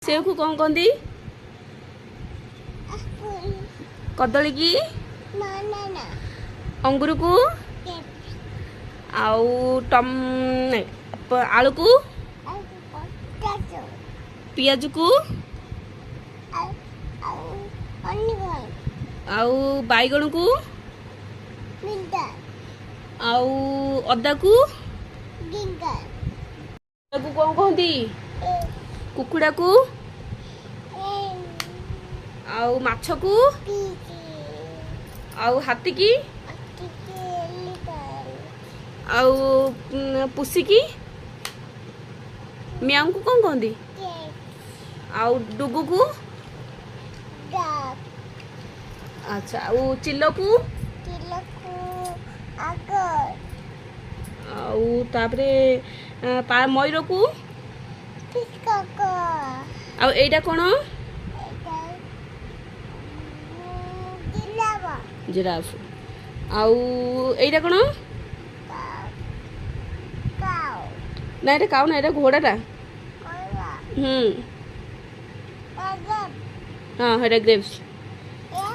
Save को कौन कहती? कदली की? अंगूर को? आउ टम आलू को? पियाज को? आउ बैगण को? आउ अदा को? कौन कहती? कुकुड़ा को? आउ माछ को? आउ हाथी की? आउ पुसी की? म्याऊ को कौन कहती? आउ डुगु को? अच्छा आउ चिल्लो को? आउ तापरे मयूर को? आउ एटा कौन? जिराफ। आउ एटा कौन? ना एटा काउ ना एटा घोड़ाटा। हाँ हेटा ग्रेप्स।